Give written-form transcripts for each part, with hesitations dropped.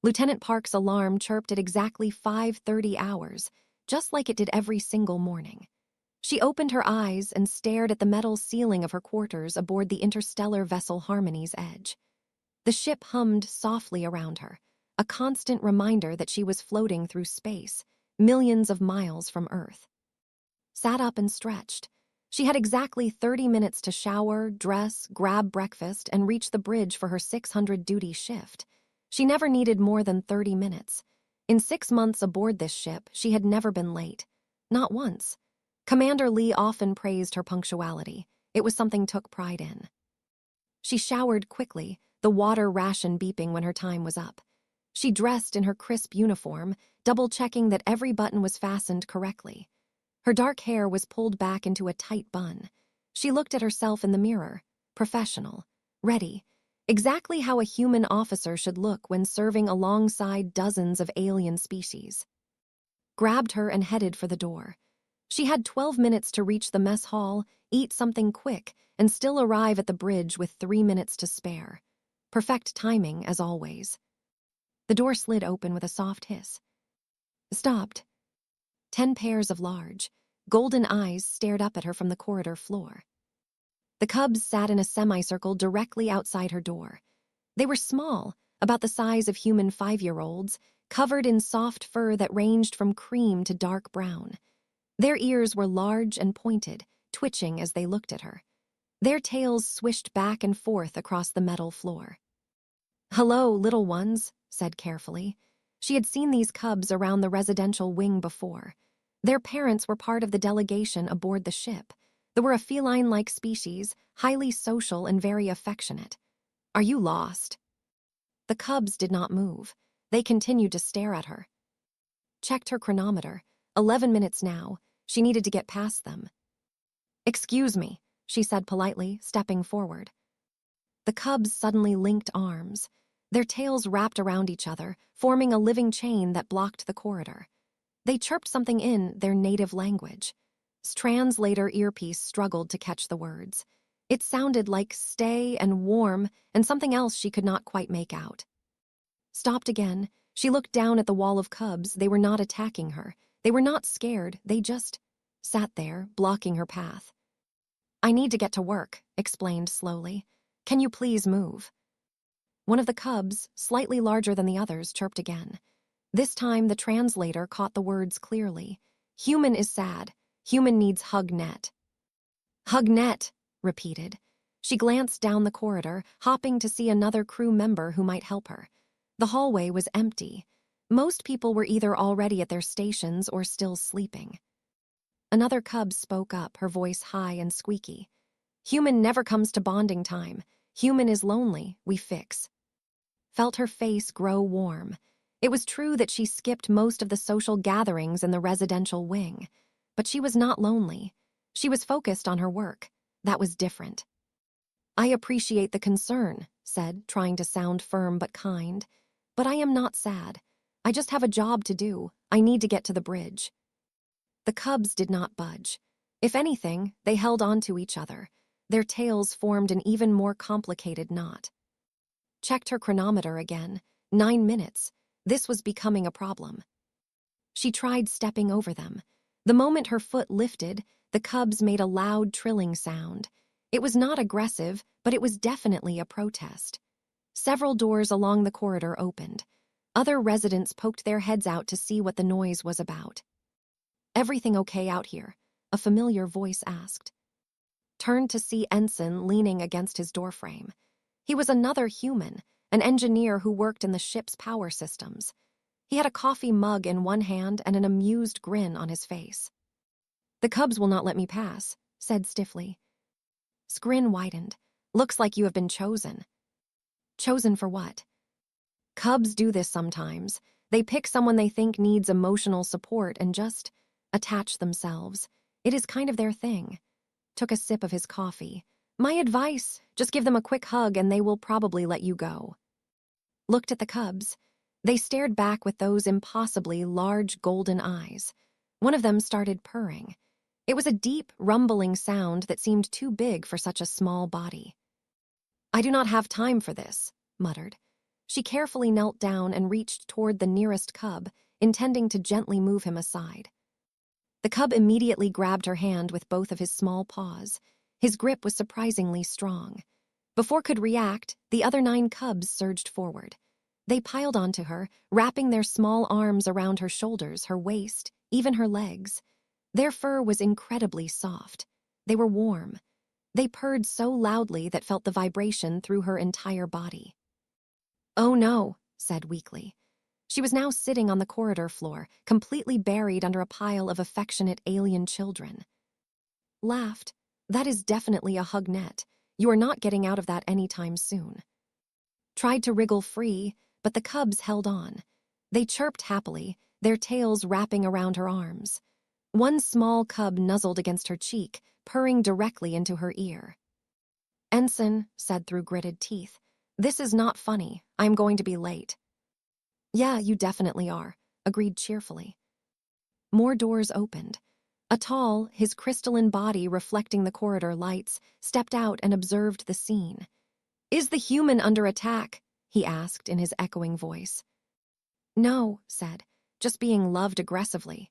Lieutenant Park's alarm chirped at exactly 5:30 hours, just like it did every single morning. She opened her eyes and stared at the metal ceiling of her quarters aboard the interstellar vessel Harmony's Edge. The ship hummed softly around her, a constant reminder that she was floating through space, millions of miles from Earth. Sat up and stretched. She had exactly 30 minutes to shower, dress, grab breakfast, and reach the bridge for her 600 duty shift. She never needed more than 30 minutes. In 6 months aboard this ship, she had never been late. Not once. Commander Lee often praised her punctuality. It was something took pride in. She showered quickly, the water ration beeping when her time was up. She dressed in her crisp uniform, double-checking that every button was fastened correctly. Her dark hair was pulled back into a tight bun. She looked at herself in the mirror, professional, ready, exactly how a human officer should look when serving alongside dozens of alien species. Grabbed her and headed for the door. She had 12 minutes to reach the mess hall, eat something quick, and still arrive at the bridge with 3 minutes to spare. Perfect timing, as always. The door slid open with a soft hiss. Stopped. 10 pairs of large, golden eyes stared up at her from the corridor floor. The cubs sat in a semicircle directly outside her door. They were small, about the size of human 5-year-olds, covered in soft fur that ranged from cream to dark brown. Their ears were large and pointed, twitching as they looked at her. Their tails swished back and forth across the metal floor. "Hello, little ones," said carefully. She had seen these cubs around the residential wing before. Their parents were part of the delegation aboard the ship. They were a feline-like species, highly social and very affectionate. "Are you lost?" The cubs did not move. They continued to stare at her. Checked her chronometer. 11 minutes now. She needed to get past them. "Excuse me," she said politely, stepping forward. The cubs suddenly linked arms. Their tails wrapped around each other, forming a living chain that blocked the corridor. They chirped something in their native language. Translator earpiece struggled to catch the words. It sounded like stay and warm and something else she could not quite make out. Stopped again. She looked down at the wall of cubs. They were not attacking her. They were not scared. They just sat there, blocking her path. "I need to get to work," explained slowly. "Can you please move?" One of the cubs, slightly larger than the others, chirped again. This time the translator caught the words clearly. "Human is sad. Human needs hug net." "Hug net," repeated. She glanced down the corridor, hopping to see another crew member who might help her. The hallway was empty. Most people were either already at their stations or still sleeping. Another cub spoke up, her voice high and squeaky. "Human never comes to bonding time. Human is lonely, we fix." Felt her face grow warm. It was true that she skipped most of the social gatherings in the residential wing. But she was not lonely. She was focused on her work. That was different. "I appreciate the concern," said, trying to sound firm but kind. "But I am not sad. I just have a job to do. I need to get to the bridge." The cubs did not budge. If anything, they held on to each other. Their tails formed an even more complicated knot. Checked her chronometer again. 9 minutes. This was becoming a problem. She tried stepping over them. The moment her foot lifted, the cubs made a loud trilling sound. It was not aggressive, but it was definitely a protest. Several doors along the corridor opened. Other residents poked their heads out to see what the noise was about. "Everything okay out here?" a familiar voice asked. Turned to see Ensign leaning against his doorframe. He was another human, an engineer who worked in the ship's power systems. He had a coffee mug in one hand and an amused grin on his face. "The cubs will not let me pass," said stiffly. His grin widened. "Looks like you have been chosen." "Chosen for what?" "Cubs do this sometimes. They pick someone they think needs emotional support and just attach themselves. It is kind of their thing." Took a sip of his coffee. "My advice, just give them a quick hug and they will probably let you go." Looked at the cubs. They stared back with those impossibly large golden eyes. One of them started purring. It was a deep, rumbling sound that seemed too big for such a small body. "I do not have time for this," muttered. She carefully knelt down and reached toward the nearest cub, intending to gently move him aside. The cub immediately grabbed her hand with both of his small paws. His grip was surprisingly strong. Before could react, the other 9 cubs surged forward. They piled onto her, wrapping their small arms around her shoulders, her waist, even her legs. Their fur was incredibly soft. They were warm. They purred so loudly that felt the vibration through her entire body. "Oh no," said weakly. She was now sitting on the corridor floor, completely buried under a pile of affectionate alien children. Laughed. "That is definitely a hug net. You are not getting out of that anytime soon." Tried to wriggle free, but the cubs held on. They chirped happily, their tails wrapping around her arms. One small cub nuzzled against her cheek, purring directly into her ear. "Ensign," said through gritted teeth, "this is not funny. I'm going to be late." "Yeah, you definitely are," agreed cheerfully. More doors opened. A tall, his crystalline body reflecting the corridor lights, stepped out and observed the scene. "Is the human under attack?" he asked in his echoing voice. "No," said, "just being loved aggressively."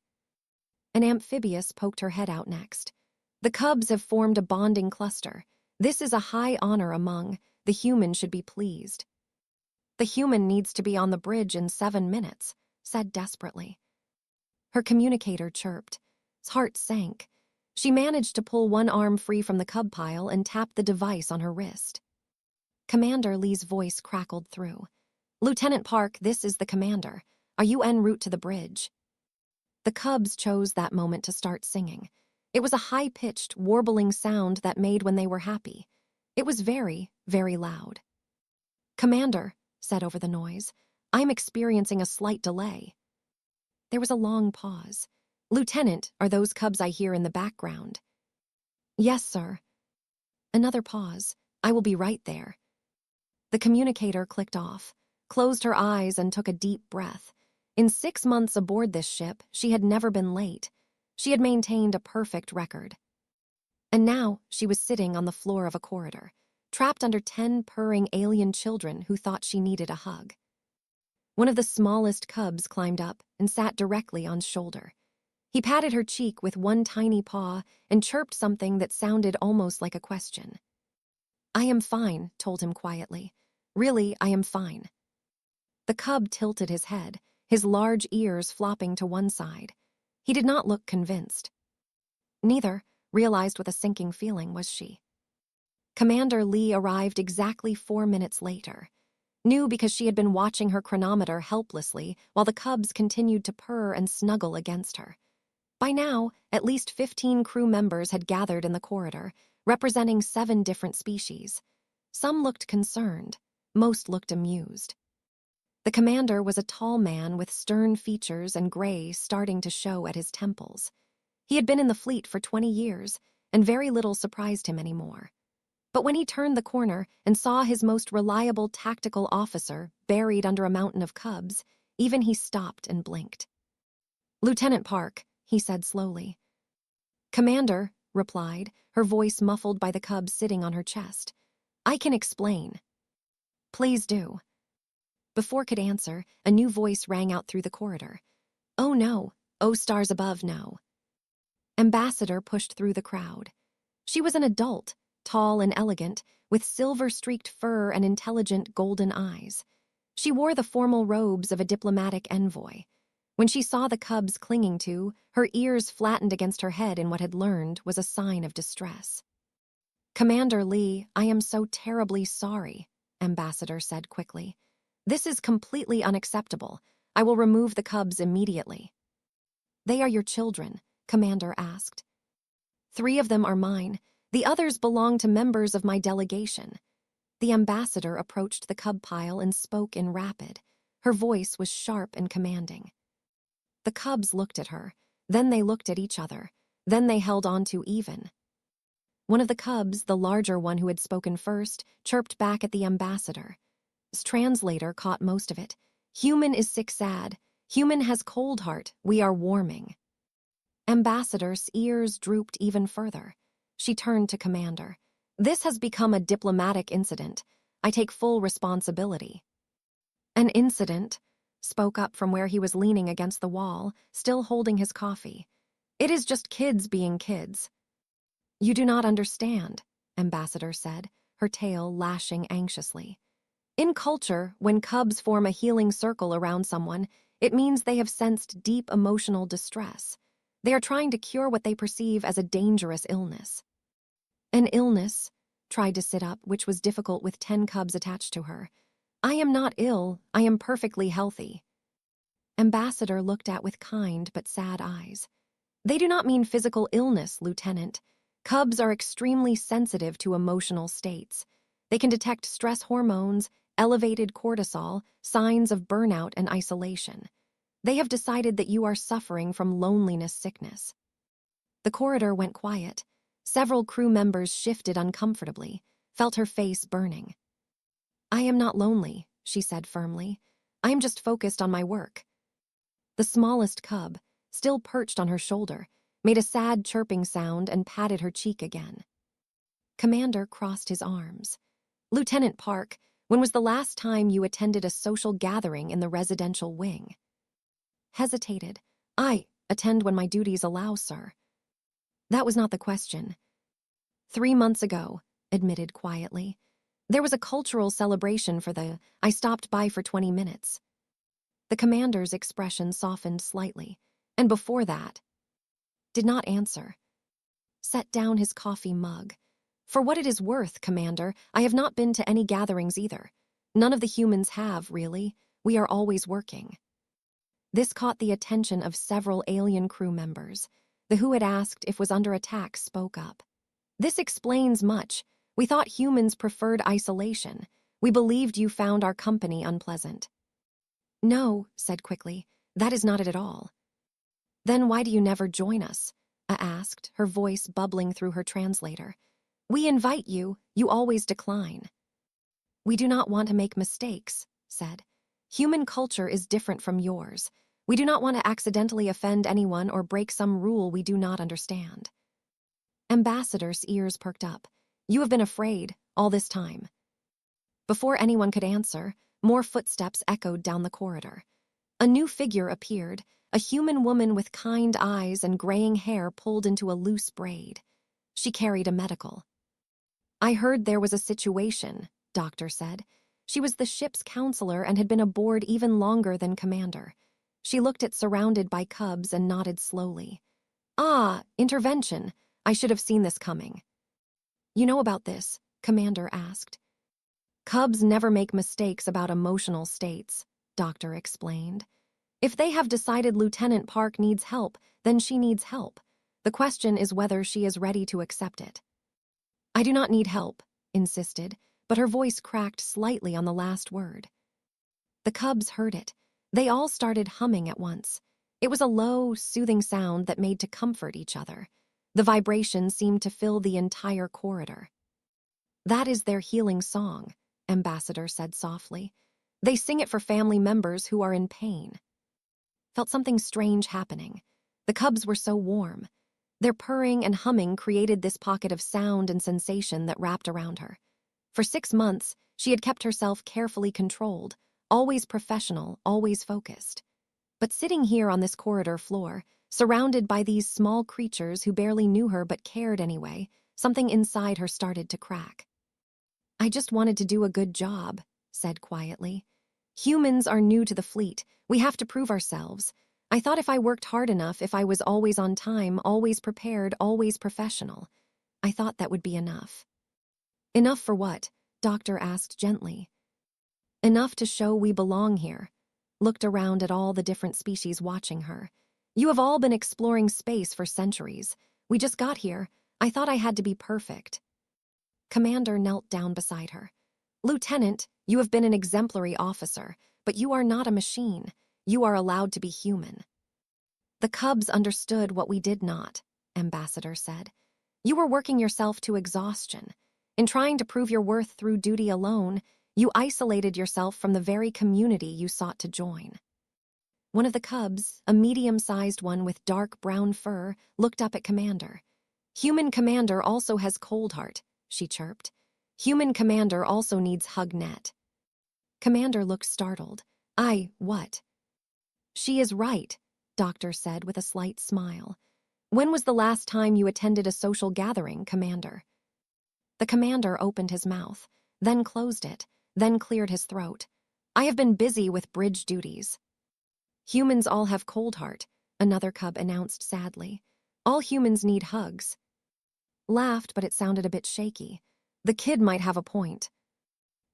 An amphibious poked her head out next. "The cubs have formed a bonding cluster. This is a high honor among. The human should be pleased." "The human needs to be on the bridge in 7 minutes," said desperately. Her communicator chirped. His heart sank. She managed to pull one arm free from the cub pile and tap the device on her wrist. Commander Lee's voice crackled through. "Lieutenant Park, this is the commander. Are you en route to the bridge?" The cubs chose that moment to start singing. It was a high-pitched, warbling sound that made when they were happy. It was very, very loud. "Commander," said over the noise, "I'm experiencing a slight delay." There was a long pause. "Lieutenant, are those cubs I hear in the background?" "Yes, sir." Another pause. "I will be right there." The communicator clicked off, closed her eyes and took a deep breath. In 6 months aboard this ship, she had never been late. She had maintained a perfect record. And now she was sitting on the floor of a corridor, trapped under 10 purring alien children who thought she needed a hug. One of the smallest cubs climbed up and sat directly on shoulder. He patted her cheek with one tiny paw and chirped something that sounded almost like a question. "I am fine," told him quietly. "Really, I am fine." The cub tilted his head, his large ears flopping to one side. He did not look convinced. Neither, realized with a sinking feeling, was she. Commander Lee arrived exactly 4 minutes later. Knew because she had been watching her chronometer helplessly while the cubs continued to purr and snuggle against her. By now, at least 15 crew members had gathered in the corridor, representing 7 different species. Some looked concerned, most looked amused. The commander was a tall man with stern features and gray starting to show at his temples. He had been in the fleet for 20 years, and very little surprised him anymore. But when he turned the corner and saw his most reliable tactical officer buried under a mountain of cubs, even he stopped and blinked. "Lieutenant Park," he said slowly. "Commander," replied, her voice muffled by the cub sitting on her chest. "I can explain." "Please do." Before could answer, a new voice rang out through the corridor. "Oh no, oh stars above, no." Ambassador pushed through the crowd. She was an adult, tall and elegant, with silver-streaked fur and intelligent golden eyes. She wore the formal robes of a diplomatic envoy. When she saw the cubs clinging to, her ears flattened against her head in what had learned was a sign of distress. "Commander Lee, I am so terribly sorry," Ambassador said quickly. "This is completely unacceptable. I will remove the cubs immediately." "They are your children?" Commander asked. "3 of them are mine. The others belong to members of my delegation." The ambassador approached the cub pile and spoke in rapid. Her voice was sharp and commanding. The cubs looked at her, then they looked at each other, then they held on to even. One of the cubs, the larger one who had spoken first, chirped back at the ambassador. His translator caught most of it. "Human is sick sad. Human has cold heart. We are warming." Ambassador's ears drooped even further. She turned to Commander. "This has become a diplomatic incident. I take full responsibility." An incident, spoke up from where he was leaning against the wall, still holding his coffee. It is just kids being kids. You do not understand, Ambassador said, her tail lashing anxiously. In culture, when cubs form a healing circle around someone, it means they have sensed deep emotional distress. They are trying to cure what they perceive as a dangerous illness. An illness, tried to sit up, which was difficult with 10 cubs attached to her. I am not ill, I am perfectly healthy. Ambassador looked at with kind but sad eyes. They do not mean physical illness, Lieutenant. Cubs are extremely sensitive to emotional states. They can detect stress hormones, elevated cortisol, signs of burnout and isolation. They have decided that you are suffering from loneliness sickness. The corridor went quiet. Several crew members shifted uncomfortably, felt her face burning. I am not lonely, she said firmly. I am just focused on my work. The smallest cub, still perched on her shoulder, made a sad chirping sound and patted her cheek again. Commander crossed his arms. Lieutenant Park, when was the last time you attended a social gathering in the residential wing? Hesitated. I attend when my duties allow, sir. That was not the question. 3 months ago, admitted quietly. There was a cultural celebration I stopped by for 20 minutes. The commander's expression softened slightly, and before that, did not answer. Set down his coffee mug. For what it is worth, Commander, I have not been to any gatherings either. None of the humans have, really. We are always working. This caught the attention of several alien crew members. The who had asked if was under attack spoke up. This explains much. We thought humans preferred isolation. We believed you found our company unpleasant. No, said quickly, that is not it at all. Then why do you never join us? I asked, her voice bubbling through her translator. We invite you, you always decline. We do not want to make mistakes, said. Human culture is different from yours. We do not want to accidentally offend anyone or break some rule we do not understand. Ambassador's ears perked up. You have been afraid all this time. Before anyone could answer, more footsteps echoed down the corridor. A new figure appeared, a human woman with kind eyes and graying hair pulled into a loose braid. She carried a medical. I heard there was a situation, Doctor said. She was the ship's counselor and had been aboard even longer than Commander. She looked at surrounded by cubs and nodded slowly. Ah, intervention. I should have seen this coming. You know about this? Commander asked. Cubs never make mistakes about emotional states, Doctor explained. If they have decided Lieutenant Park needs help, then she needs help. The question is whether she is ready to accept it. I do not need help, insisted, but her voice cracked slightly on the last word. The cubs heard it. They all started humming at once. It was a low, soothing sound that made to comfort each other. The vibration seemed to fill the entire corridor. That is their healing song, Ambassador said softly. They sing it for family members who are in pain. Felt something strange happening. The cubs were so warm. Their purring and humming created this pocket of sound and sensation that wrapped around her. For 6 months, she had kept herself carefully controlled, always professional, always focused. But sitting here on this corridor floor, surrounded by these small creatures who barely knew her but cared anyway, something inside her started to crack. I just wanted to do a good job, said quietly. Humans are new to the fleet. We have to prove ourselves. I thought if I worked hard enough, if I was always on time, always prepared, always professional, I thought that would be enough. Enough for what? Doctor asked gently. Enough to show we belong here. Looked around at all the different species watching her. You have all been exploring space for centuries. We just got here. I thought I had to be perfect. Commander knelt down beside her. Lieutenant, you have been an exemplary officer, but you are not a machine. You are allowed to be human. The cubs understood what we did not, Ambassador said. You were working yourself to exhaustion. In trying to prove your worth through duty alone, you isolated yourself from the very community you sought to join. One of the cubs, a medium-sized one with dark brown fur, looked up at Commander. Human Commander also has cold heart, she chirped. Human Commander also needs hug net. Commander looked startled. What? She is right, Doctor said with a slight smile. When was the last time you attended a social gathering, Commander? The commander opened his mouth, then closed it, then cleared his throat. I have been busy with bridge duties. Humans all have cold heart, another cub announced sadly. All humans need hugs. Laughed, but it sounded a bit shaky. The kid might have a point.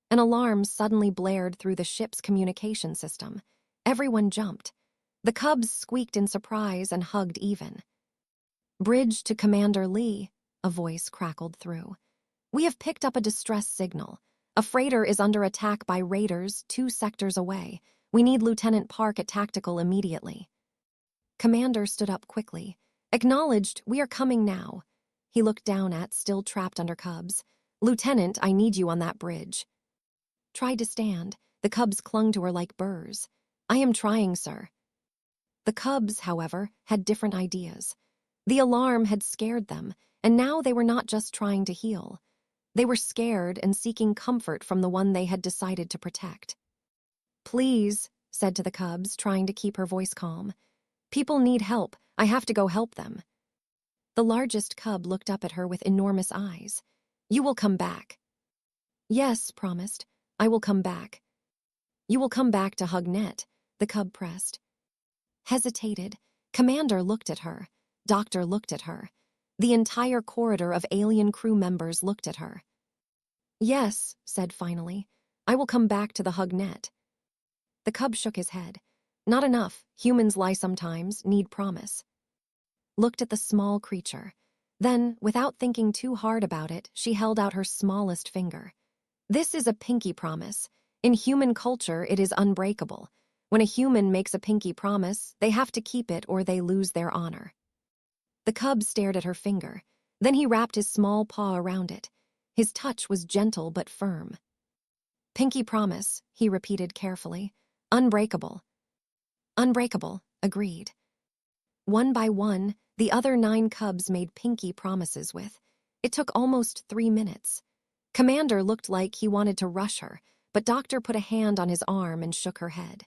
An alarm suddenly blared through the ship's communication system. Everyone jumped. The cubs squeaked in surprise and hugged even. Bridge to Commander Lee, a voice crackled through. We have picked up a distress signal. A freighter is under attack by raiders 2 sectors away. We need Lieutenant Park at Tactical immediately. Commander stood up quickly. Acknowledged, we are coming now. He looked down at, still trapped under cubs. Lieutenant, I need you on that bridge. Tried to stand. The cubs clung to her like burrs. I am trying, sir. The cubs, however, had different ideas. The alarm had scared them, and now they were not just trying to heal. They were scared and seeking comfort from the one they had decided to protect. Please, said to the cubs, trying to keep her voice calm. People need help. I have to go help them. The largest cub looked up at her with enormous eyes. You will come back. Yes, promised. I will come back. You will come back to hug Net, the cub pressed. Hesitated. Commander looked at her. Doctor looked at her. The entire corridor of alien crew members looked at her. Yes, said finally. I will come back to the hug Net. The cub shook his head. Not enough. Humans lie sometimes, need promise. Looked at the small creature. Then, without thinking too hard about it, she held out her smallest finger. This is a pinky promise. In human culture, it is unbreakable. When a human makes a pinky promise, they have to keep it or they lose their honor. The cub stared at her finger. Then he wrapped his small paw around it. His touch was gentle but firm. Pinky promise, he repeated carefully. Unbreakable. Unbreakable, agreed. One by one, the other 9 cubs made pinky promises with. It took almost 3 minutes. Commander looked like he wanted to rush her, but Doctor put a hand on his arm and shook her head.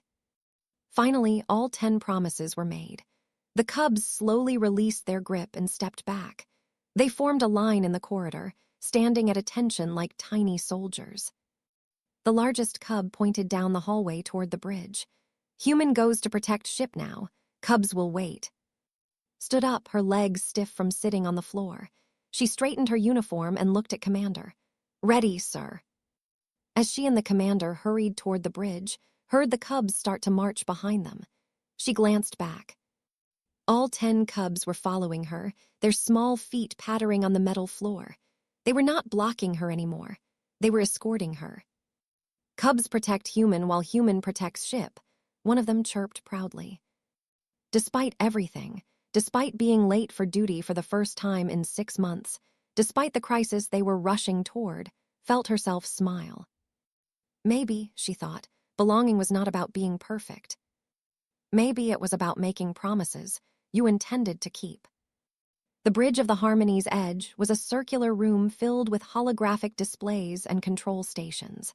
Finally, all 10 promises were made. The cubs slowly released their grip and stepped back. They formed a line in the corridor, standing at attention like tiny soldiers. The largest cub pointed down the hallway toward the bridge. Human goes to protect ship now. Cubs will wait. Stood up, her legs stiff from sitting on the floor. She straightened her uniform and looked at Commander. Ready, sir. As she and the commander hurried toward the bridge, heard the cubs start to march behind them. She glanced back. All 10 cubs were following her, their small feet pattering on the metal floor. They were not blocking her anymore. They were escorting her. Cubs protect human while human protects ship, one of them chirped proudly. Despite everything, despite being late for duty for the first time in 6 months, despite the crisis they were rushing toward, felt herself smile. Maybe, she thought, belonging was not about being perfect. Maybe it was about making promises you intended to keep. The bridge of the Harmony's edge was a circular room filled with holographic displays and control stations.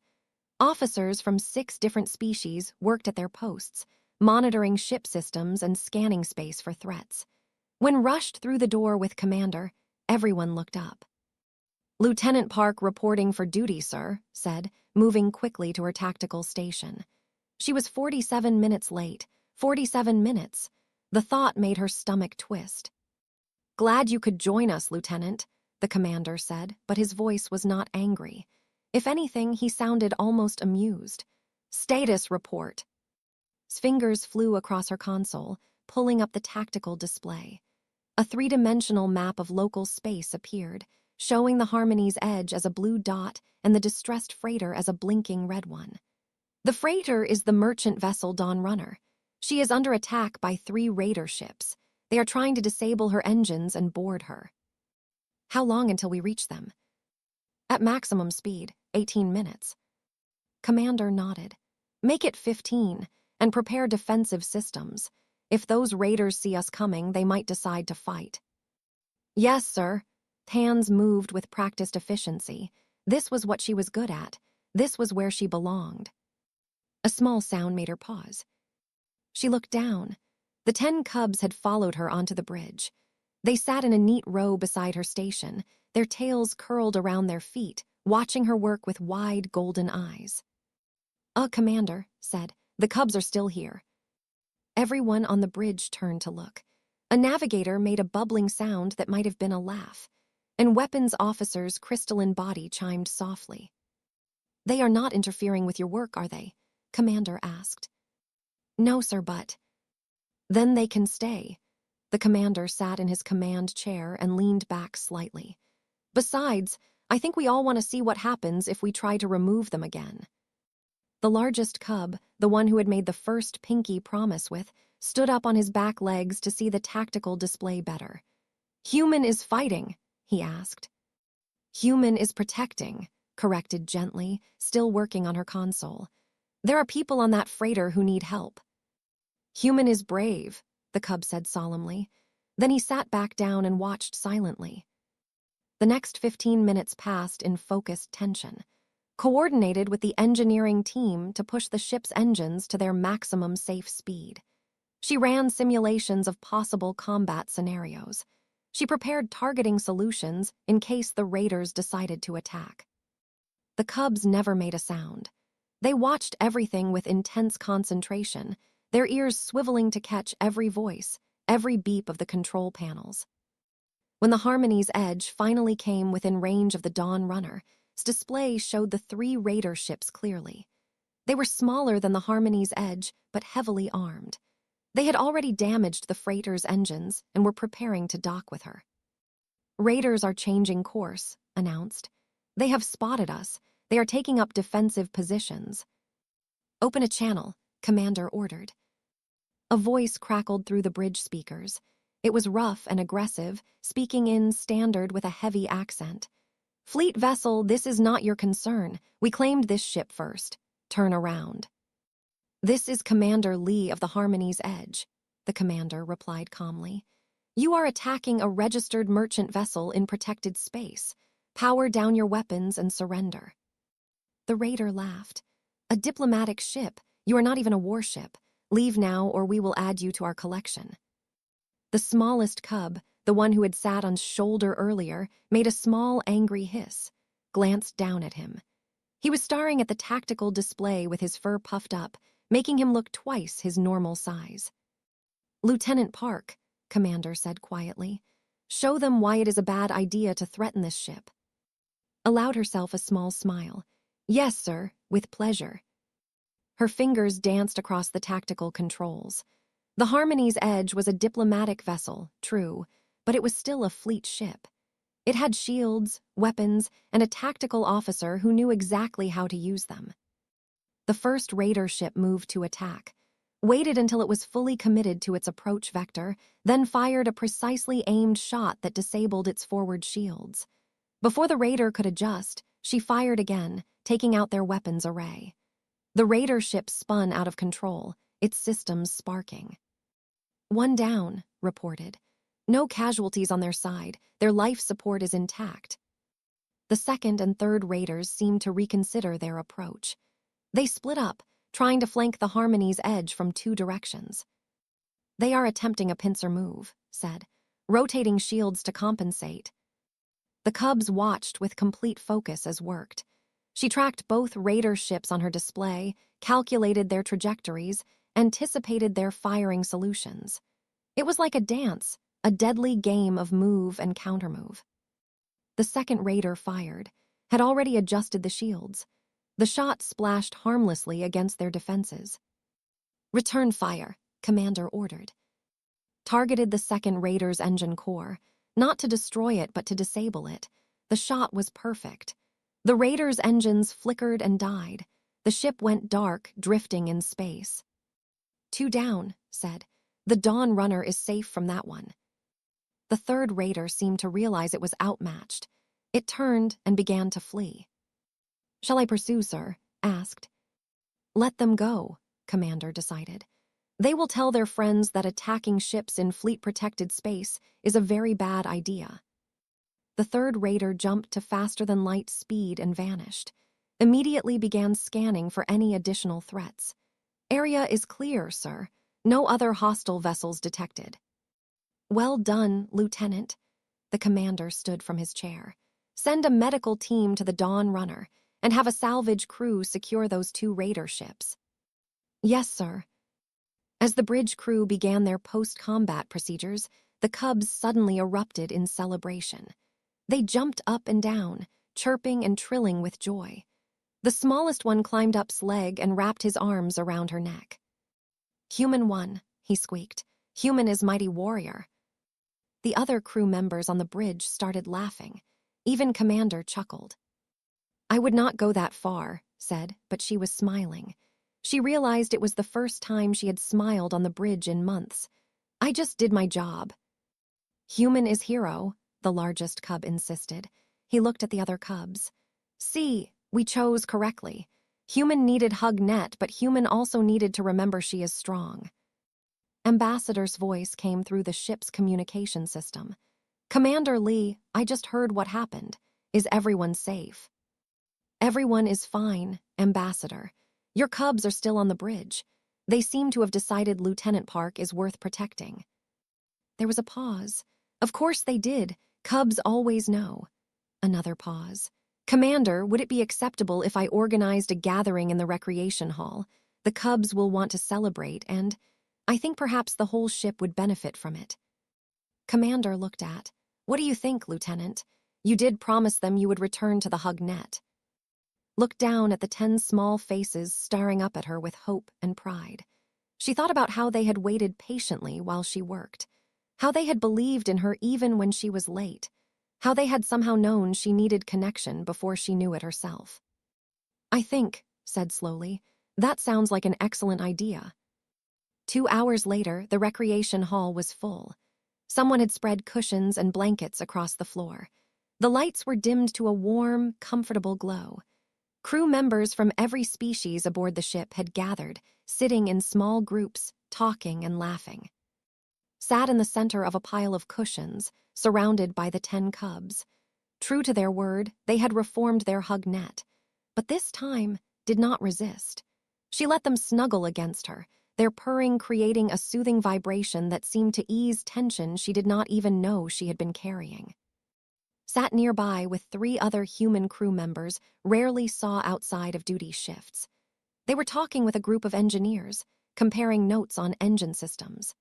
Officers from 6 different species worked at their posts, monitoring ship systems and scanning space for threats. When rushed through the door with Commander, everyone looked up. Lieutenant Park reporting for duty, sir, said, moving quickly to her tactical station. She was 47 minutes late. 47 minutes. The thought made her stomach twist. Glad you could join us, Lieutenant, the commander said, but his voice was not angry. If anything, he sounded almost amused. Status report. His fingers flew across her console, pulling up the tactical display. A 3-dimensional map of local space appeared, showing the Harmony's edge as a blue dot and the distressed freighter as a blinking red one. The freighter is the merchant vessel Dawn Runner. She is under attack by 3 raider ships. They are trying to disable her engines and board her. How long until we reach them? At maximum speed, 18 minutes. Commander nodded. Make it 15, and prepare defensive systems. If those raiders see us coming, they might decide to fight. Yes, sir. Hands moved with practiced efficiency. This was what she was good at. This was where she belonged. A small sound made her pause. She looked down. The 10 cubs had followed her onto the bridge. They sat in a neat row beside her station, their tails curled around their feet, watching her work with wide, golden eyes. Commander said, "The cubs are still here." Everyone on the bridge turned to look. A navigator made a bubbling sound that might have been a laugh, and weapons officer's crystalline body chimed softly. "They are not interfering with your work, are they?" Commander asked. "No, sir, but—" "Then they can stay." The commander sat in his command chair and leaned back slightly. "Besides, I think we all want to see what happens if we try to remove them again." The largest cub, the one who had made the first pinky promise with, stood up on his back legs to see the tactical display better. "Human is fighting," he asked. "Human is protecting," corrected gently, still working on her console. "There are people on that freighter who need help." "Human is brave," the cub said solemnly. Then he sat back down and watched silently. The next 15 minutes passed in focused tension, coordinated with the engineering team to push the ship's engines to their maximum safe speed. She ran simulations of possible combat scenarios. She prepared targeting solutions in case the raiders decided to attack. The cubs never made a sound. They watched everything with intense concentration, their ears swiveling to catch every voice, every beep of the control panels. When the Harmony's edge finally came within range of the Dawn Runner, its display showed the 3 raider ships clearly. They were smaller than the Harmony's edge, but heavily armed. They had already damaged the freighter's engines and were preparing to dock with her. "Raiders are changing course," announced. "They have spotted us. They are taking up defensive positions." "Open a channel," Commander ordered. A voice crackled through the bridge speakers. It was rough and aggressive, speaking in standard with a heavy accent. "Fleet vessel, this is not your concern. We claimed this ship first. Turn around." "This is Commander Lee of the Harmony's Edge," the commander replied calmly. "You are attacking a registered merchant vessel in protected space. Power down your weapons and surrender." The raider laughed. "A diplomatic ship. You are not even a warship. Leave now or we will add you to our collection." The smallest cub, the one who had sat on his shoulder earlier, made a small, angry hiss, glanced down at him. He was staring at the tactical display with his fur puffed up, making him look twice his normal size. "Lieutenant Park," Commander said quietly, "show them why it is a bad idea to threaten this ship." Allowed herself a small smile. "Yes, sir, with pleasure." Her fingers danced across the tactical controls. The Harmony's Edge was a diplomatic vessel, true, but it was still a fleet ship. It had shields, weapons, and a tactical officer who knew exactly how to use them. The first raider ship moved to attack, waited until it was fully committed to its approach vector, then fired a precisely aimed shot that disabled its forward shields. Before the raider could adjust, she fired again, taking out their weapons array. The raider ship spun out of control, its systems sparking. "One down," reported. "No casualties on their side. Their life support is intact." The second and third raiders seemed to reconsider their approach. They split up, trying to flank the Harmony's Edge from 2 directions. "They are attempting a pincer move," said, rotating shields to compensate. The cubs watched with complete focus as worked. She tracked both raider ships on her display, calculated their trajectories, anticipated their firing solutions. It was like a dance, a deadly game of move and countermove. The second raider fired, had already adjusted the shields. The shot splashed harmlessly against their defenses. "Return fire," Commander ordered. Targeted the second raider's engine core, not to destroy it but to disable it. The shot was perfect. The raider's engines flickered and died. The ship went dark, drifting in space. "2 down," said. "The Dawn Runner is safe from that one." The third raider seemed to realize it was outmatched. It turned and began to flee. "Shall I pursue, sir?" asked. "Let them go," Commander decided. "They will tell their friends that attacking ships in fleet-protected space is a very bad idea." The third raider jumped to faster-than-light speed and vanished. immediately began scanning for any additional threats. "Area is clear, sir. No other hostile vessels detected." "Well done, Lieutenant." The commander stood from his chair. "Send a medical team to the Dawn Runner and have a salvage crew secure those 2 raider ships." "Yes, sir." As the bridge crew began their post-combat procedures, the Cubs suddenly erupted in celebration. They jumped up and down, chirping and trilling with joy. The smallest one climbed up Slag and wrapped his arms around her neck. "Human 1, he squeaked. "Human is mighty warrior." The other crew members on the bridge started laughing. Even Commander chuckled. "I would not go that far," said, but she was smiling. She realized it was the first time she had smiled on the bridge in months. "I just did my job." "Human is hero," the largest cub insisted. He looked at the other cubs. "See, we chose correctly. Human needed hug net, but Human also needed to remember she is strong." Ambassador's voice came through the ship's communication system. "Commander Lee, I just heard what happened. Is everyone safe?" "Everyone is fine, Ambassador. Your cubs are still on the bridge. They seem to have decided Lieutenant Park is worth protecting." There was a pause. "Of course they did. Cubs always know." Another pause. "Commander, would it be acceptable if I organized a gathering in the recreation hall? The Cubs will want to celebrate, and I think perhaps the whole ship would benefit from it." Commander looked at. "What do you think, Lieutenant? You did promise them you would return to the hug net." Looked down at the 10 small faces staring up at her with hope and pride. She thought about how they had waited patiently while she worked, how they had believed in her even when she was late, how they had somehow known she needed connection before she knew it herself. "I think," said slowly, "that sounds like an excellent idea." 2 hours later, the recreation hall was full. Someone had spread cushions and blankets across the floor. The lights were dimmed to a warm, comfortable glow. Crew members from every species aboard the ship had gathered, sitting in small groups, talking and laughing. Sat in the center of a pile of cushions, surrounded by the 10 cubs. True to their word, they had reformed their hug net, but this time did not resist. She let them snuggle against her, their purring creating a soothing vibration that seemed to ease tension she did not even know she had been carrying. Sat nearby with 3 other human crew members rarely saw outside of duty shifts. They were talking with a group of engineers, comparing notes on engine systems.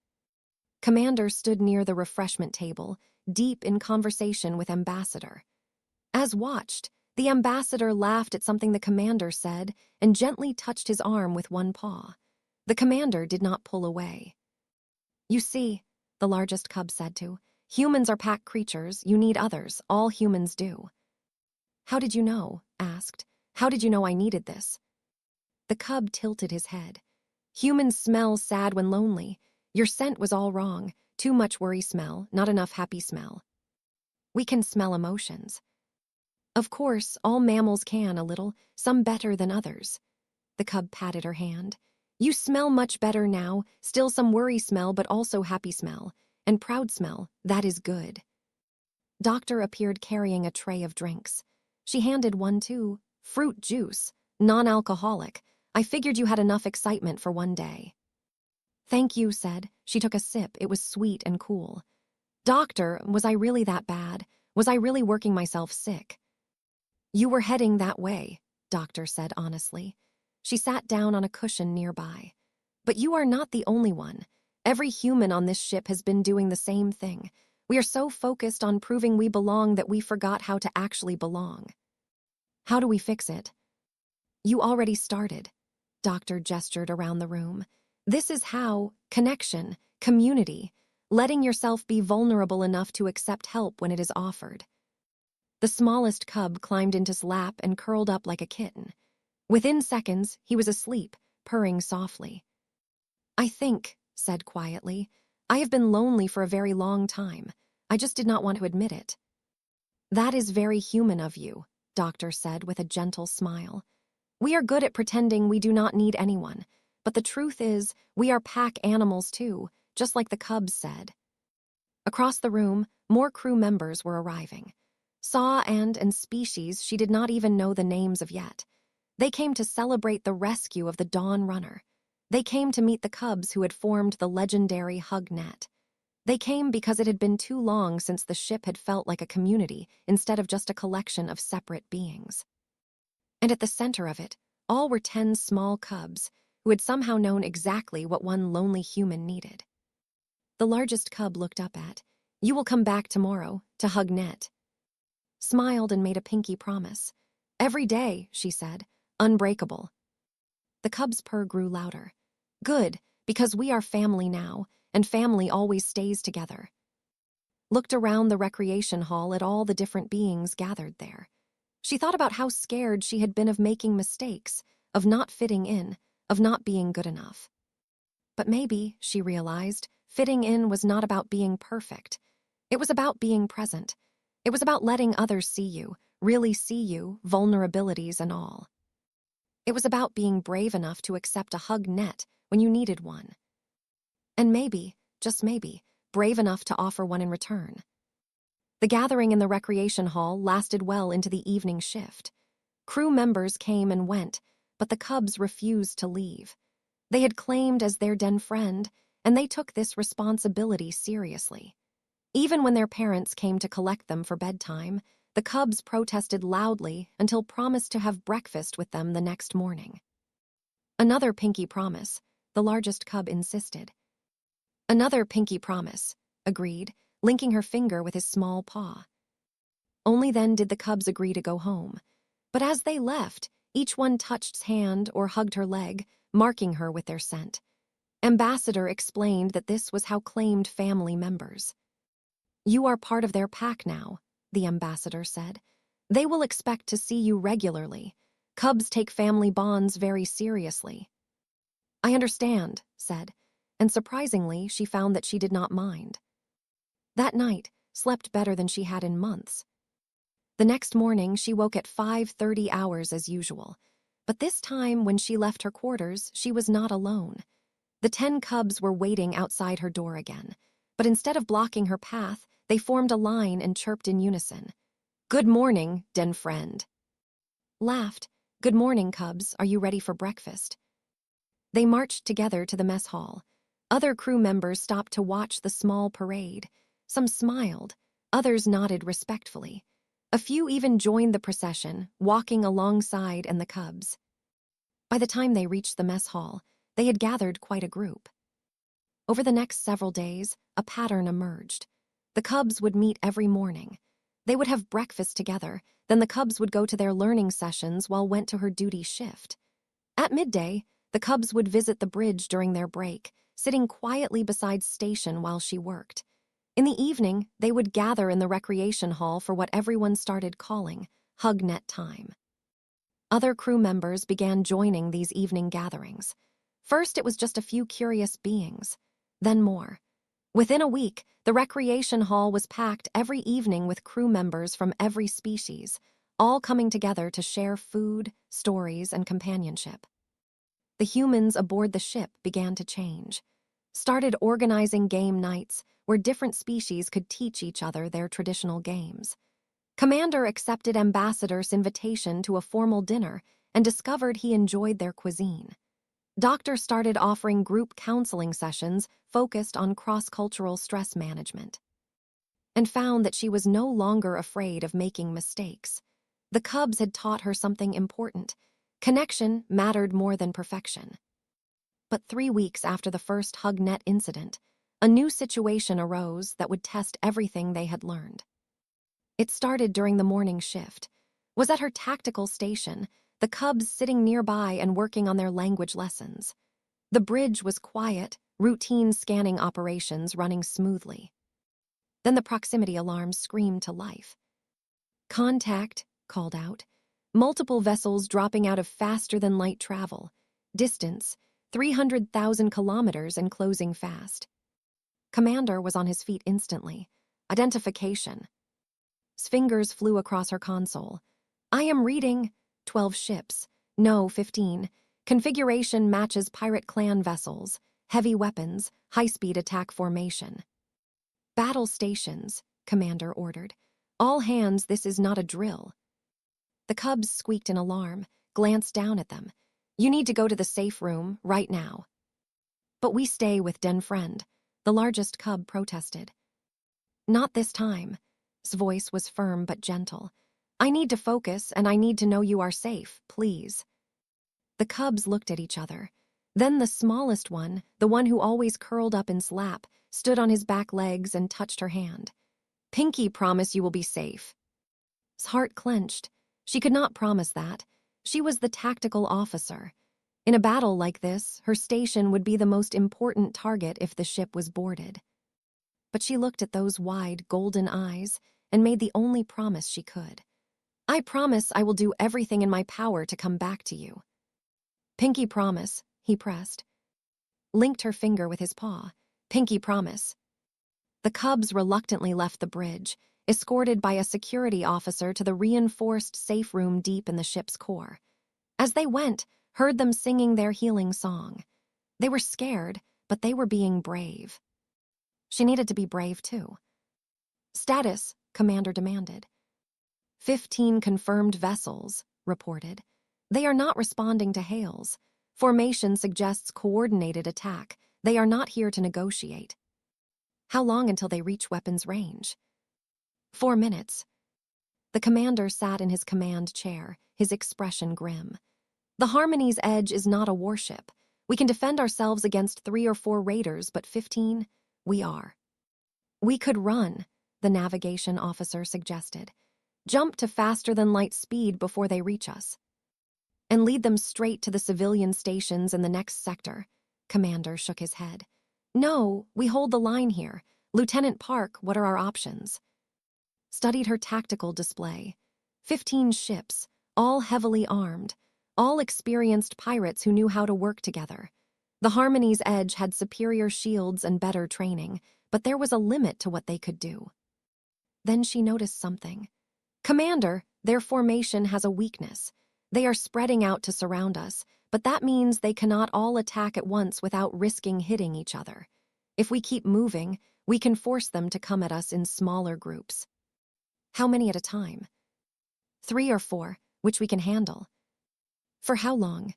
Commander stood near the refreshment table, deep in conversation with Ambassador. As watched, the Ambassador laughed at something the Commander said and gently touched his arm with one paw. The Commander did not pull away. "You see," the largest cub said to, "humans are pack creatures, you need others, all humans do." "How did you know?" asked. "How did you know I needed this?" The cub tilted his head. "Humans smell sad when lonely. Your scent was all wrong. Too much worry smell, not enough happy smell. We can smell emotions." "Of course, all mammals can a little, some better than others." The cub patted her hand. "You smell much better now, still some worry smell but also happy smell. And proud smell, that is good." Doctor appeared carrying a tray of drinks. She handed one too. "Fruit juice, non-alcoholic. I figured you had enough excitement for one day." "Thank you," said. She took a sip. It was sweet and cool. "Doctor, was I really that bad? Was I really working myself sick?" "You were heading that way," Doctor said honestly. She sat down on a cushion nearby. "But you are not the only one. Every human on this ship has been doing the same thing. We are so focused on proving we belong that we forgot how to actually belong." "How do we fix it?" "You already started." Doctor gestured around the room. "This is how: connection, community, letting yourself be vulnerable enough to accept help when it is offered." The smallest cub climbed into his lap and curled up like a kitten. Within seconds, he was asleep, purring softly. "I think," said quietly, "I have been lonely for a very long time. I just did not want to admit it." "That is very human of you," Doctor said with a gentle smile. "We are good at pretending we do not need anyone, but the truth is, we are pack animals too, just like the cubs said." Across the room, more crew members were arriving. Saw and species she did not even know the names of yet. They came to celebrate the rescue of the Dawn Runner. They came to meet the cubs who had formed the legendary HugNet. They came because it had been too long since the ship had felt like a community instead of just a collection of separate beings. And at the center of it, all were 10 small cubs who had somehow known exactly what one lonely human needed. The largest cub looked up at, "You will come back tomorrow, to HugNet." Smiled and made a pinky promise. "Every day," she said, "unbreakable." The cub's purr grew louder. "Good, because we are family now, and family always stays together." Looked around the recreation hall at all the different beings gathered there. She thought about how scared she had been of making mistakes, of not fitting in, of not being good enough. But maybe, she realized, fitting in was not about being perfect. It was about being present. It was about letting others see you, really see you, vulnerabilities and all. It was about being brave enough to accept a HugNet when you needed one. And maybe, just maybe, brave enough to offer one in return. The gathering in the recreation hall lasted well into the evening shift. Crew members came and went, but the cubs refused to leave. They had claimed as their den friend, and they took this responsibility seriously. Even when their parents came to collect them for bedtime, the cubs protested loudly until promised to have breakfast with them the next morning. "Another pinky promise," the largest cub insisted. "Another pinky promise," agreed, linking her finger with his small paw. Only then did the cubs agree to go home. But as they left, each one touched his hand or hugged her leg, marking her with their scent. Ambassador explained that this was how claimed family members. "You are part of their pack now," the ambassador said. "They will expect to see you regularly. Cubs take family bonds very seriously." "I understand," said, and surprisingly, she found that she did not mind. That night, slept better than she had in months. The next morning, she woke at 5:30 hours as usual. But this time, when she left her quarters, she was not alone. The 10 cubs were waiting outside her door again. But instead of blocking her path, they formed a line and chirped in unison. "Good morning, den friend." Laughed, "Good morning, cubs. Are you ready for breakfast?" They marched together to the mess hall. Other crew members stopped to watch the small parade. Some smiled, others nodded respectfully. A few even joined the procession, walking alongside and the cubs. By the time they reached the mess hall, they had gathered quite a group. Over the next several days, a pattern emerged. The cubs would meet every morning. They would have breakfast together, then the cubs would go to their learning sessions while went to her duty shift. At midday, the cubs would visit the bridge during their break, sitting quietly beside Station while she worked. In the evening, they would gather in the recreation hall for what everyone started calling HugNet time. Other crew members began joining these evening gatherings. First, it was just a few curious beings, then more. Within a week, the recreation hall was packed every evening with crew members from every species, all coming together to share food, stories, and companionship. The humans aboard the ship began to change. Started organizing game nights where different species could teach each other their traditional games. Commander accepted Ambassador's invitation to a formal dinner and discovered he enjoyed their cuisine. Doctor started offering group counseling sessions focused on cross-cultural stress management, and found that she was no longer afraid of making mistakes. The cubs had taught her something important. Connection mattered more than perfection. But 3 weeks after the first HugNet incident, a new situation arose that would test everything they had learned. It started during the morning shift. Was at her tactical station, the cubs sitting nearby and working on their language lessons. The bridge was quiet, routine scanning operations running smoothly. Then the proximity alarm screamed to life. "Contact," called out. Multiple vessels dropping out of faster-than-light travel. Distance, 300,000 kilometers and closing fast. Commander was on his feet instantly. Identification. His fingers flew across her console. "I am reading 12 ships. No, 15. Configuration matches pirate clan vessels. Heavy weapons, high-speed attack formation." "Battle stations," Commander ordered. "All hands, this is not a drill." The cubs squeaked in alarm, glanced down at them. "You need to go to the safe room right now." "But we stay with Den Friend," the largest cub protested. "Not this time." His voice was firm but gentle. "I need to focus, and I need to know you are safe, please." The cubs looked at each other. Then the smallest one, the one who always curled up in his lap, stood on his back legs and touched her hand. "Pinky, promise you will be safe." His heart clenched. She could not promise that. She was the tactical officer. In a battle like this, her station would be the most important target if the ship was boarded. But she looked at those wide, golden eyes and made the only promise she could. "I promise I will do everything in my power to come back to you." "Pinky promise," he pressed. Linked her finger with his paw. "Pinky promise." The cubs reluctantly left the bridge, escorted by a security officer to the reinforced safe room deep in the ship's core. As they went, heard them singing their healing song. They were scared, but they were being brave. She needed to be brave too. "Status," Commander demanded. 15 confirmed vessels, reported. "They are not responding to hails. Formation suggests coordinated attack. They are not here to negotiate." "How long until they reach weapons range?" 4 minutes. The commander sat in his command chair, his expression grim. "The Harmony's Edge is not a warship. We can defend ourselves against 3 or 4 raiders, but 15? We are." "We could run," the navigation officer suggested. "Jump to faster-than-light speed before they reach us." "And lead them straight to the civilian stations in the next sector." Commander shook his head. "No, we hold the line here. Lieutenant Park, what are our options?" Studied her tactical display. 15 ships, all heavily armed, all experienced pirates who knew how to work together. The Harmony's Edge had superior shields and better training, but there was a limit to what they could do. Then she noticed something. "Commander, their formation has a weakness. They are spreading out to surround us, but that means they cannot all attack at once without risking hitting each other. If we keep moving, we can force them to come at us in smaller groups." "How many at a time?" 3 or 4, which we can handle." "For how long?"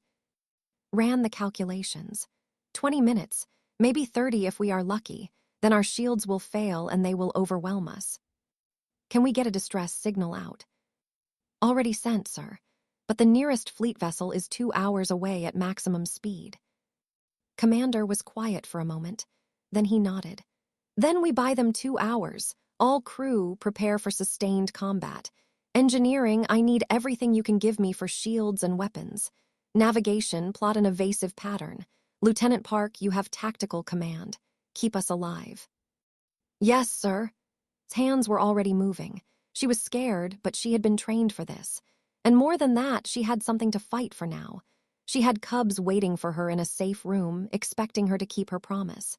Ran the calculations. 20 minutes, maybe 30 if we are lucky. Then our shields will fail and they will overwhelm us." "Can we get a distress signal out?" "Already sent, sir. But the nearest fleet vessel is 2 hours away at maximum speed." Commander was quiet for a moment. Then he nodded. "Then we buy them 2 hours. All crew prepare for sustained combat. Engineering, I need everything you can give me for shields and weapons. Navigation, plot an evasive pattern. Lieutenant Park, you have tactical command. Keep us alive." "Yes, sir." His hands were already moving. She was scared, but she had been trained for this. And more than that, she had something to fight for now. She had cubs waiting for her in a safe room, expecting her to keep her promise.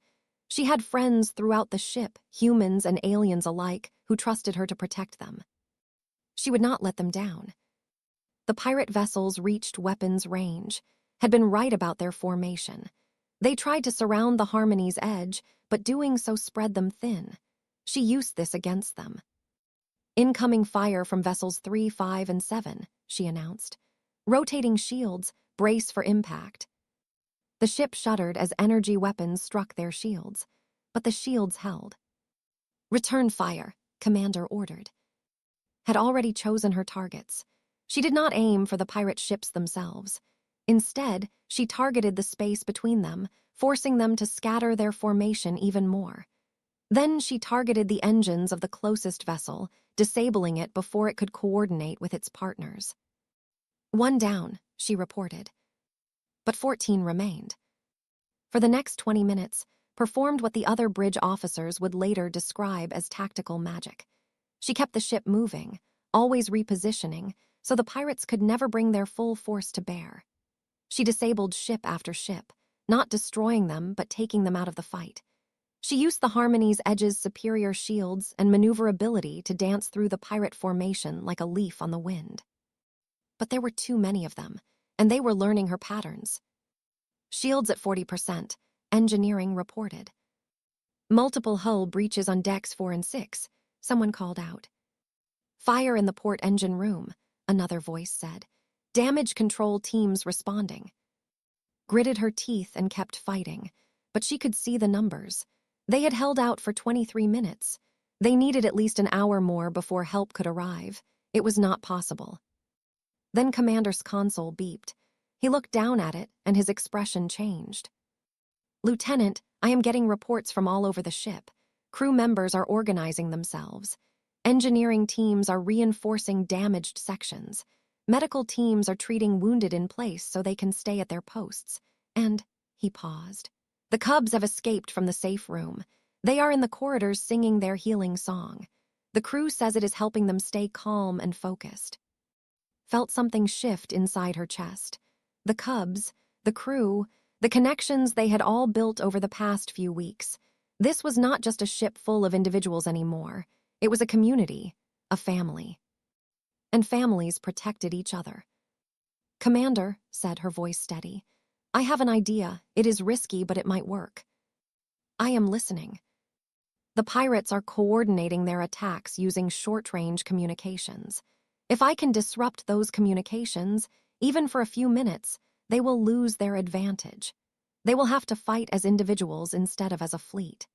She had friends throughout the ship, humans and aliens alike, who trusted her to protect them. She would not let them down. The pirate vessels reached weapons range, had been right about their formation. They tried to surround the Harmony's Edge, but doing so spread them thin. She used this against them. "Incoming fire from vessels 3, 5, and 7, she announced. "Rotating shields, brace for impact." The ship shuddered as energy weapons struck their shields, but the shields held. "Return fire," Commander ordered. Had already chosen her targets. She did not aim for the pirate ships themselves. Instead, she targeted the space between them, forcing them to scatter their formation even more. Then she targeted the engines of the closest vessel, disabling it before it could coordinate with its partners. 1 down, she reported. But 14 remained. For the next 20 minutes, performed what the other bridge officers would later describe as tactical magic. She kept the ship moving, always repositioning, so the pirates could never bring their full force to bear. She disabled ship after ship, not destroying them but taking them out of the fight. She used the Harmony's Edge's superior shields and maneuverability to dance through the pirate formation like a leaf on the wind. But there were too many of them, and they were learning her patterns. "Shields at 40%, engineering reported." "Multiple hull breaches on decks 4 and 6, someone called out. "Fire in the port engine room," another voice said. Damage control teams responding. Gritted her teeth and kept fighting, but she could see the numbers. They had held out for 23 minutes. They needed at least an hour more before help could arrive. It was not possible. Then Commander's console beeped. He looked down at it, and his expression changed. "Lieutenant, I am getting reports from all over the ship. Crew members are organizing themselves. Engineering teams are reinforcing damaged sections. Medical teams are treating wounded in place so they can stay at their posts. And," he paused, "the Cubs have escaped from the safe room. They are in the corridors singing their healing song. The crew says it is helping them stay calm and focused." Felt something shift inside her chest. The Cubs, the crew, the connections they had all built over the past few weeks. This was not just a ship full of individuals anymore. It was a community, a family. And families protected each other. "Commander," said, her voice steady, "I have an idea. It is risky, but it might work." "I am listening." "The pirates are coordinating their attacks using short-range communications. If I can disrupt those communications, even for a few minutes, they will lose their advantage. They will have to fight as individuals instead of as a fleet."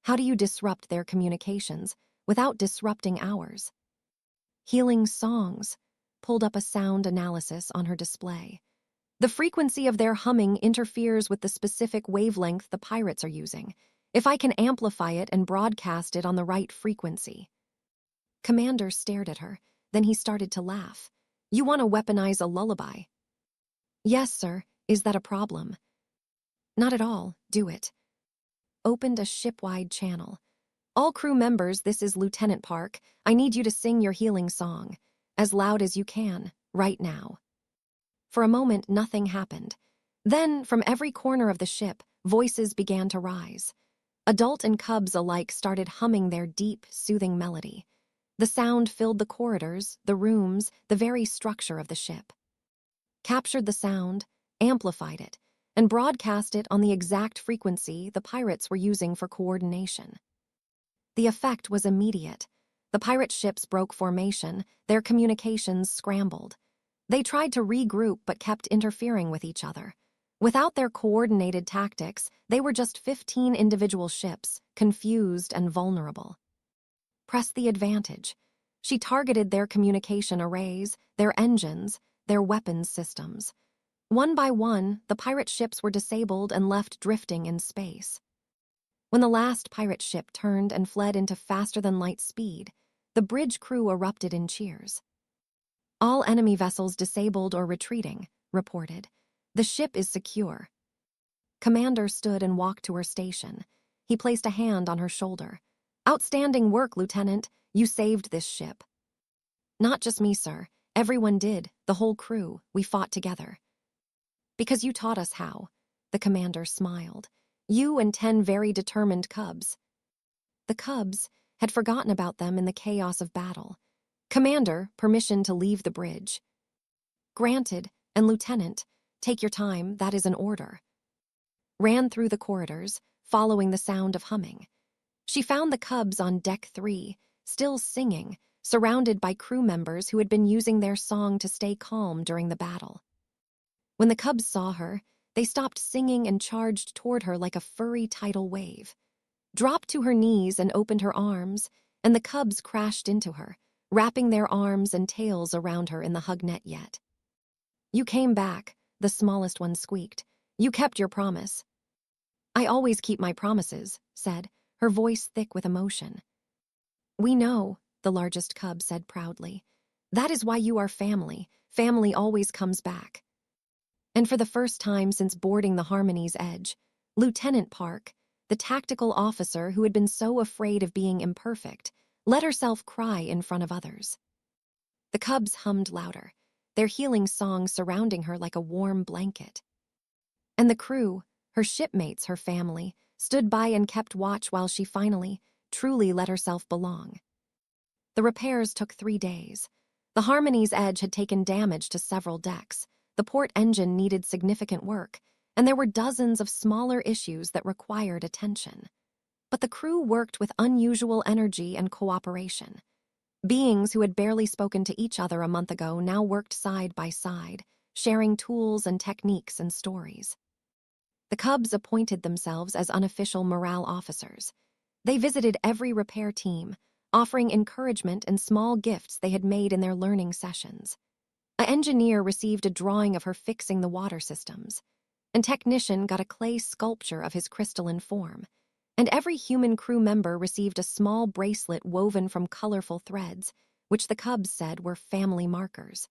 "How do you disrupt their communications without disrupting ours?" "Healing songs," pulled up a sound analysis on her display. "The frequency of their humming interferes with the specific wavelength the pirates are using. If I can amplify it and broadcast it on the right frequency." Commander stared at her, then he started to laugh. "You want to weaponize a lullaby?" "Yes, sir. Is that a problem?" "Not at all. Do it." Opened a ship-wide channel. "All crew members, this is Lieutenant Park. I need you to sing your healing song. As loud as you can, right now." For a moment, nothing happened. Then, from every corner of the ship, voices began to rise. Adult and Cubs alike started humming their deep, soothing melody. The sound filled the corridors, the rooms, the very structure of the ship. Captured the sound, amplified it, and broadcast it on the exact frequency the pirates were using for coordination. The effect was immediate. The pirate ships broke formation, their communications scrambled. They tried to regroup but kept interfering with each other. Without their coordinated tactics, they were just 15 individual ships, confused and vulnerable. Press the advantage. She targeted their communication arrays, their engines, their weapons systems. One by one, the pirate ships were disabled and left drifting in space. When the last pirate ship turned and fled into faster-than-light speed, the bridge crew erupted in cheers. "All enemy vessels disabled or retreating," reported. "The ship is secure." Commander stood and walked to her station. He placed a hand on her shoulder. "Outstanding work, Lieutenant. You saved this ship." "Not just me, sir. Everyone did, the whole crew. We fought together." "Because you taught us how." The commander smiled. "You and 10 very determined Cubs." The Cubs had forgotten about them in the chaos of battle. "Commander, permission to leave the bridge." "Granted, and Lieutenant, take your time, that is an order." Ran through the corridors, following the sound of humming. She found the Cubs on Deck 3, still singing, surrounded by crew members who had been using their song to stay calm during the battle. When the Cubs saw her, they stopped singing and charged toward her like a furry tidal wave. Dropped to her knees and opened her arms, and the Cubs crashed into her, wrapping their arms and tails around her in the hug net yet. "You came back," the smallest one squeaked. "You kept your promise." "I always keep my promises," said, her voice thick with emotion. "We know," the largest Cub said proudly. "That is why you are family. Family always comes back." And for the first time since boarding the Harmony's Edge, Lieutenant Park, the tactical officer who had been so afraid of being imperfect, let herself cry in front of others. The Cubs hummed louder, their healing song surrounding her like a warm blanket. And the crew, her shipmates, her family, stood by and kept watch while she finally, truly let herself belong. The repairs took 3 days. The Harmony's Edge had taken damage to several decks, the port engine needed significant work, and there were dozens of smaller issues that required attention. But the crew worked with unusual energy and cooperation. Beings who had barely spoken to each other a month ago now worked side by side, sharing tools and techniques and stories. The Cubs appointed themselves as unofficial morale officers. They visited every repair team, offering encouragement and small gifts they had made in their learning sessions. An engineer received a drawing of her fixing the water systems. A technician got a clay sculpture of his crystalline form. And every human crew member received a small bracelet woven from colorful threads, which the Cubs said were family markers.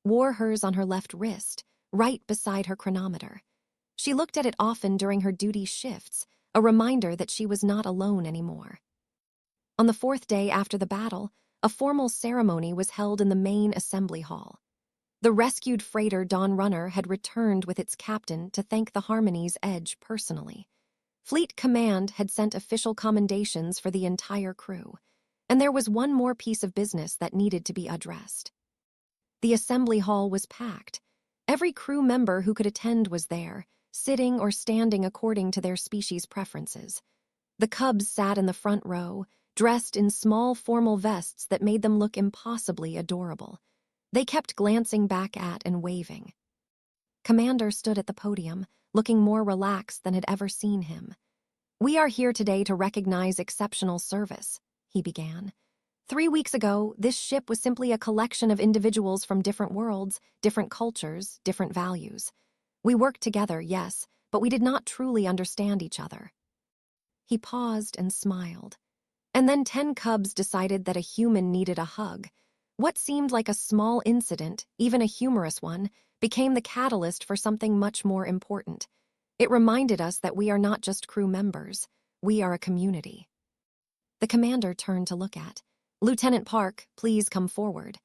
Wore hers on her left wrist, right beside her chronometer. She looked at it often during her duty shifts, a reminder that she was not alone anymore. On the fourth day after the battle, a formal ceremony was held in the main assembly hall. The rescued freighter Dawn Runner had returned with its captain to thank the Harmony's Edge personally. Fleet Command had sent official commendations for the entire crew, and there was one more piece of business that needed to be addressed. The assembly hall was packed. Every crew member who could attend was there, sitting or standing according to their species' preferences. The Cubs sat in the front row, dressed in small formal vests that made them look impossibly adorable. They kept glancing back at and waving. Commander stood at the podium, looking more relaxed than had ever seen him. "We are here today to recognize exceptional service," he began. 3 weeks ago, this ship was simply a collection of individuals from different worlds, different cultures, different values. We worked together, yes, but we did not truly understand each other. He paused and smiled. And then 10 Cubs decided that a human needed a hug. What seemed like a small incident, even a humorous one, became the catalyst for something much more important. It reminded us that we are not just crew members. We are a community. The commander turned to look at. "Lieutenant Park, please come forward."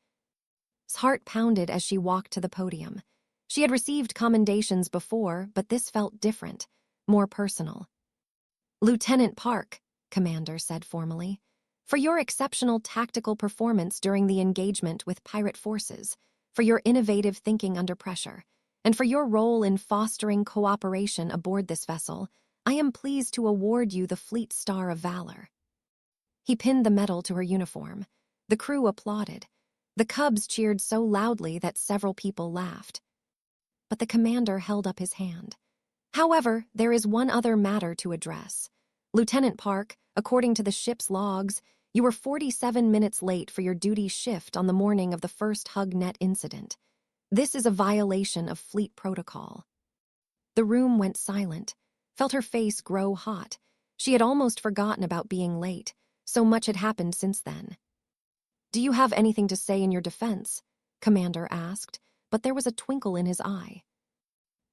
His heart pounded as she walked to the podium. She had received commendations before, but this felt different, more personal. "Lieutenant Park," Commander said formally, "for your exceptional tactical performance during the engagement with pirate forces, for your innovative thinking under pressure, and for your role in fostering cooperation aboard this vessel, I am pleased to award you the Fleet Star of Valor." He pinned the medal to her uniform. The crew applauded. The Cubs cheered so loudly that several people laughed. But the commander held up his hand. "However, there is one other matter to address. Lieutenant Park, according to the ship's logs, you were 47 minutes late for your duty shift on the morning of the first HugNet incident. This is a violation of fleet protocol." The room went silent, felt her face grow hot. She had almost forgotten about being late. So much had happened since then. "Do you have anything to say in your defense?" Commander asked, but there was a twinkle in his eye.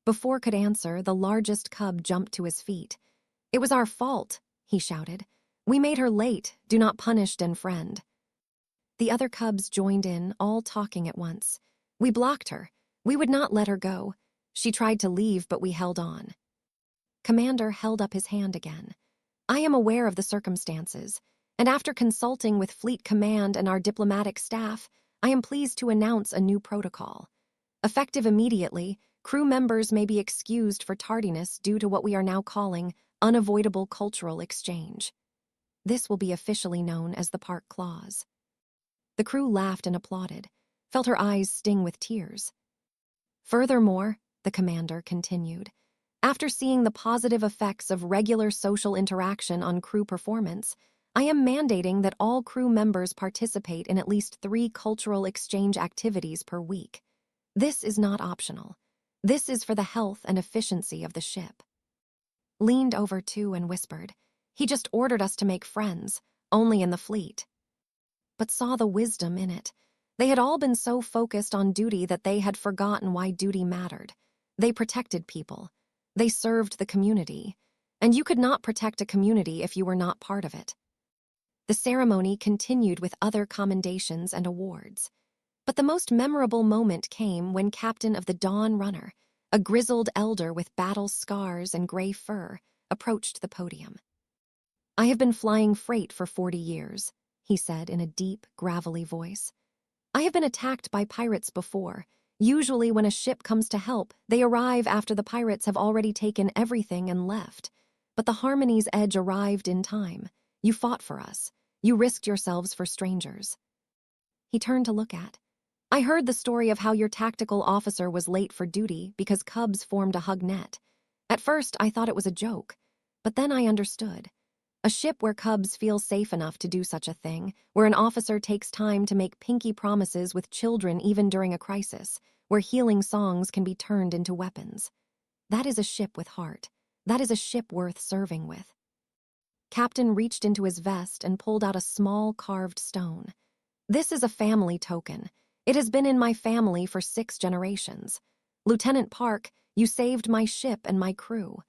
Before could answer, the largest Cub jumped to his feet. "It was our fault," he shouted. "We made her late, do not punish den friend." The other Cubs joined in, all talking at once. "We blocked her. We would not let her go. She tried to leave, but we held on." Commander held up his hand again. "I am aware of the circumstances, and after consulting with Fleet Command and our diplomatic staff, I am pleased to announce a new protocol. Effective immediately, crew members may be excused for tardiness due to what we are now calling unavoidable cultural exchange. This will be officially known as the Park Clause." The crew laughed and applauded, felt her eyes sting with tears. "Furthermore," the commander continued, "after seeing the positive effects of regular social interaction on crew performance, I am mandating that all crew members participate in at least 3 cultural exchange activities per week. This is not optional. This is for the health and efficiency of the ship." Leaned over too and whispered, "He just ordered us to make friends, only in the fleet." But saw the wisdom in it. They had all been so focused on duty that they had forgotten why duty mattered. They protected people. They served the community. And you could not protect a community if you were not part of it. The ceremony continued with other commendations and awards. But the most memorable moment came when Captain of the Dawn Runner, a grizzled elder with battle scars and gray fur, approached the podium. "I have been flying freight for 40 years, he said in a deep, gravelly voice. "I have been attacked by pirates before. Usually when a ship comes to help, they arrive after the pirates have already taken everything and left. But the Harmony's Edge arrived in time. You fought for us. You risked yourselves for strangers." He turned to look at. "I heard the story of how your tactical officer was late for duty because cubs formed a hug net. At first, I thought it was a joke, but then I understood. A ship where cubs feel safe enough to do such a thing, where an officer takes time to make pinky promises with children even during a crisis, where healing songs can be turned into weapons. That is a ship with heart. That is a ship worth serving with." Captain reached into his vest and pulled out a small carved stone. "This is a family token. It has been in my family for 6 generations. Lieutenant Park, you saved my ship and my crew.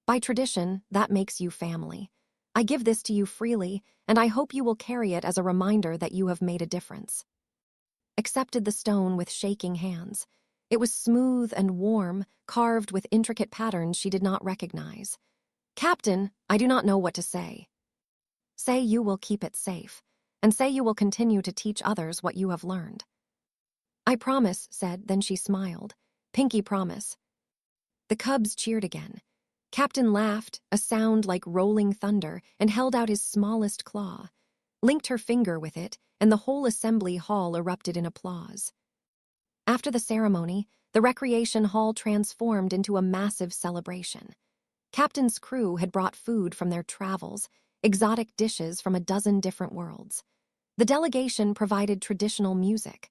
By tradition, that makes you family. I give this to you freely, and I hope you will carry it as a reminder that you have made a difference." Accepted the stone with shaking hands. It was smooth and warm, carved with intricate patterns she did not recognize. "Captain, I do not know what to say." "Say you will keep it safe, and say you will continue to teach others what you have learned." "I promise," said, then she smiled. "Pinky promise." The cubs cheered again. Captain laughed, a sound like rolling thunder, and held out his smallest claw. Linked her finger with it, and the whole assembly hall erupted in applause. After the ceremony, the recreation hall transformed into a massive celebration. Captain's crew had brought food from their travels, exotic dishes from a dozen different worlds. The delegation provided traditional music.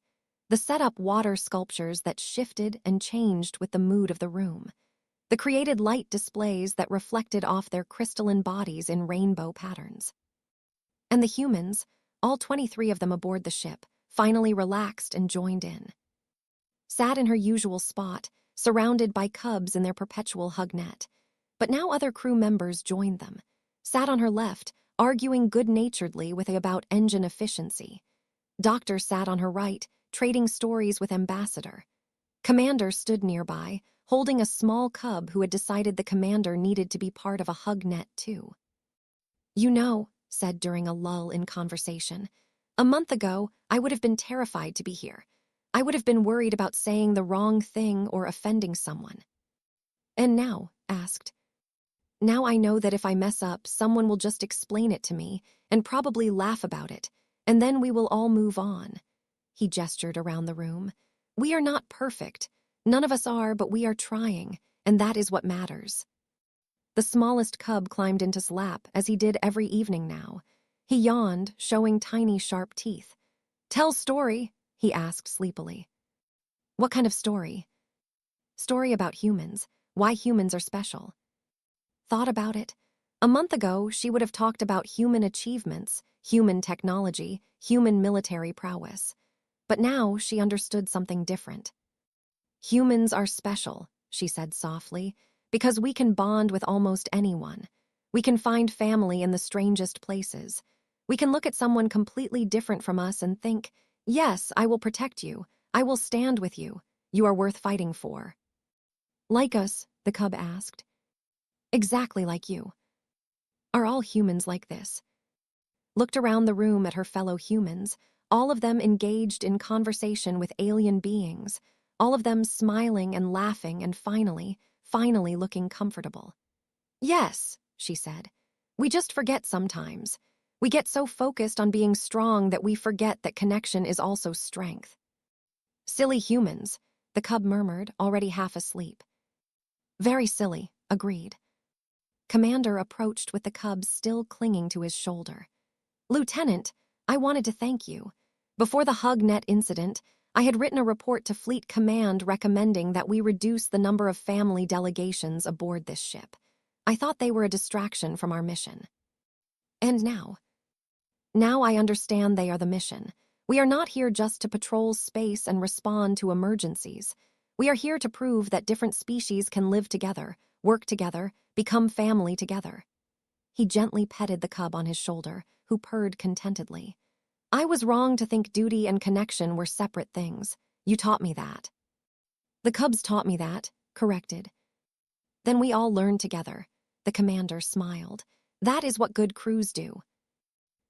The set up water sculptures that shifted and changed with the mood of the room. The created light displays that reflected off their crystalline bodies in rainbow patterns. And the humans, all 23 of them aboard the ship, finally relaxed and joined in. Sat in her usual spot, surrounded by cubs in their perpetual hug net. But now other crew members joined them. Sat on her left, arguing good-naturedly with about engine efficiency. Doctor sat on her right, trading stories with Ambassador. Commander stood nearby, holding a small cub who had decided the commander needed to be part of a hug net too. "You know," said during a lull in conversation, "a month ago, I would have been terrified to be here. I would have been worried about saying the wrong thing or offending someone." "And now?" asked. "Now I know that if I mess up, someone will just explain it to me and probably laugh about it, and then we will all move on." He gestured around the room. "We are not perfect. None of us are, but we are trying, and that is what matters." The smallest cub climbed into his lap, as he did every evening now. He yawned, showing tiny sharp teeth. "Tell story," he asked sleepily. "What kind of story?" "Story about humans, why humans are special." Thought about it. A month ago, she would have talked about human achievements, human technology, human military prowess. But now she understood something different. "Humans are special," she said softly, "because we can bond with almost anyone. We can find family in the strangest places. We can look at someone completely different from us and think, yes, I will protect you. I will stand with you. You are worth fighting for." "Like us?" the cub asked. "Exactly like you." "Are all humans like this?" Looked around the room at her fellow humans, all of them engaged in conversation with alien beings, all of them smiling and laughing and finally looking comfortable. "Yes," she said. "We just forget sometimes. We get so focused on being strong that we forget that connection is also strength." "Silly humans," the cub murmured, already half asleep. "Very silly," agreed. Commander approached with the cub still clinging to his shoulder. "Lieutenant, I wanted to thank you. Before the hug net incident, I had written a report to Fleet Command recommending that we reduce the number of family delegations aboard this ship. I thought they were a distraction from our mission. And now? Now I understand they are the mission. We are not here just to patrol space and respond to emergencies. We are here to prove that different species can live together, work together, become family together." He gently petted the cub on his shoulder, who purred contentedly. "I was wrong to think duty and connection were separate things. You taught me that." "The cubs taught me that," corrected. "Then we all learned together." The commander smiled. "That is what good crews do."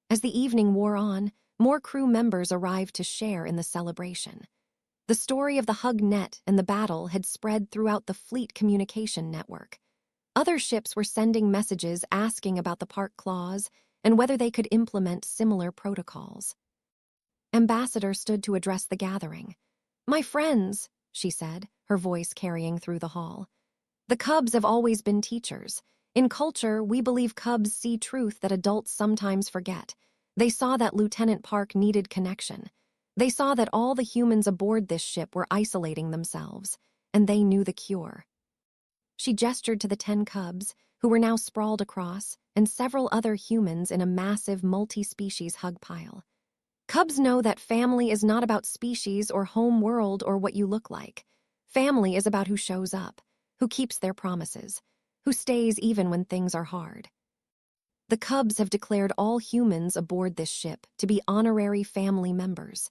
As the evening wore on, more crew members arrived to share in the celebration. The story of the hug net and the battle had spread throughout the fleet communication network. Other ships were sending messages asking about the park clause, and whether they could implement similar protocols. Ambassador stood to address the gathering. "My friends," she said, her voice carrying through the hall. "The cubs have always been teachers. In culture, we believe cubs see truth that adults sometimes forget. They saw that Lieutenant Park needed connection. They saw that all the humans aboard this ship were isolating themselves, and they knew the cure." She gestured to the 10 cubs, who were now sprawled across, and several other humans in a massive multi-species hug pile. "Cubs know that family is not about species or home world or what you look like. Family is about who shows up, who keeps their promises, who stays even when things are hard. The cubs have declared all humans aboard this ship to be honorary family members,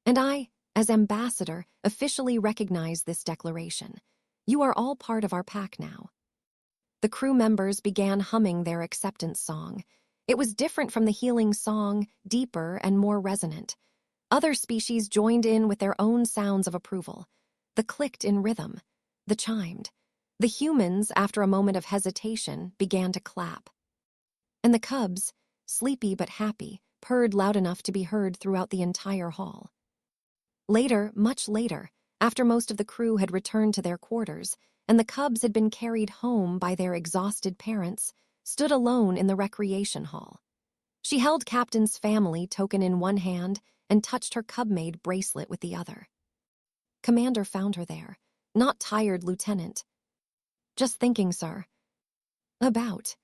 and I, as ambassador, officially recognize this declaration. You are all part of our pack now." The crew members began humming their acceptance song. It was different from the healing song, deeper and more resonant. Other species joined in with their own sounds of approval. The clicked in rhythm. The chimed. The humans, after a moment of hesitation, began to clap. And the cubs, sleepy but happy, purred loud enough to be heard throughout the entire hall. Later, much later, after most of the crew had returned to their quarters, and the cubs had been carried home by their exhausted parents, stood alone in the recreation hall. She held Captain's family token in one hand and touched her cubmaid bracelet with the other. Commander found her there. "Not tired, Lieutenant." "Just thinking, sir. About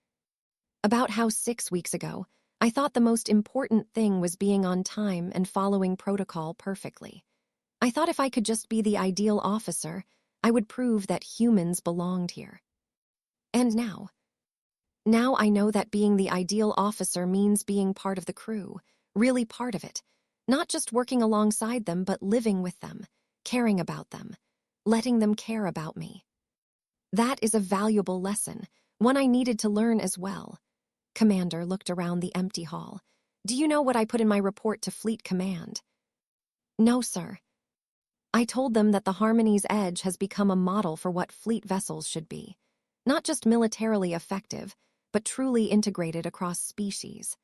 how 6 weeks ago, I thought the most important thing was being on time and following protocol perfectly. I thought if I could just be the ideal officer, I would prove that humans belonged here. And now I know that being the ideal officer means being part of the crew, really part of it, not just working alongside them but living with them, caring about them, letting them care about me. That is a valuable lesson, one I needed to learn as well." Commander looked around the empty hall. "Do you know what I put in my report to Fleet Command?" "No, sir." "I told them that the Harmony's Edge has become a model for what fleet vessels should be. Not just militarily effective, but truly integrated across species.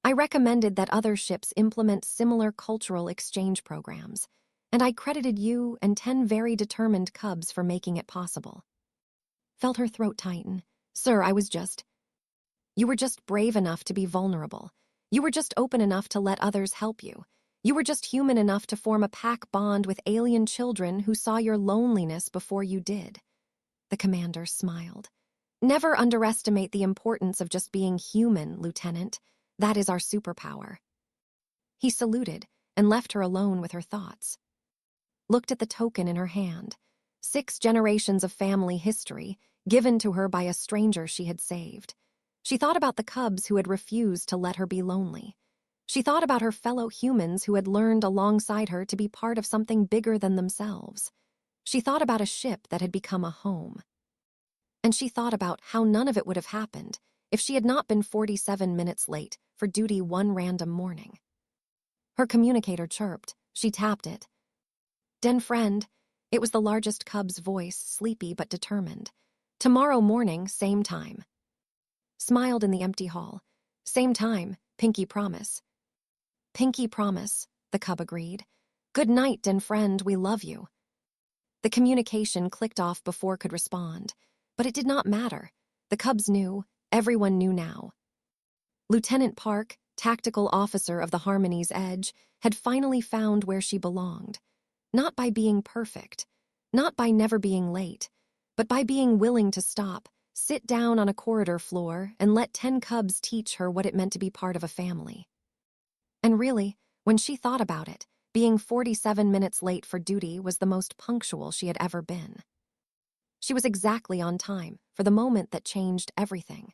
I recommended that other ships implement similar cultural exchange programs, and I credited you and 10 very determined cubs for making it possible." Felt her throat tighten. "Sir, You were just brave enough to be vulnerable. You were just open enough to let others help you. You were just human enough to form a pack bond with alien children who saw your loneliness before you did." The commander smiled. "Never underestimate the importance of just being human, Lieutenant. That is our superpower." He saluted and left her alone with her thoughts. Looked at the token in her hand. 6 generations of family history, given to her by a stranger she had saved. She thought about the cubs who had refused to let her be lonely. She thought about her fellow humans who had learned alongside her to be part of something bigger than themselves. She thought about a ship that had become a home. And she thought about how none of it would have happened if she had not been 47 minutes late for duty one random morning. Her communicator chirped. She tapped it. "Den friend." It was the largest cub's voice, sleepy but determined. "Tomorrow morning, same time." Smiled in the empty hall. "Same time, Pinky promise." "Pinky promise," the cub agreed. "Good night, den friend, we love you." The communication clicked off before it could respond. But it did not matter. The cubs knew. Everyone knew now. Lieutenant Park, tactical officer of the Harmony's Edge, had finally found where she belonged. Not by being perfect, not by never being late, but by being willing to stop, sit down on a corridor floor, and let 10 cubs teach her what it meant to be part of a family. And really, when she thought about it, being 47 minutes late for duty was the most punctual she had ever been. She was exactly on time for the moment that changed everything.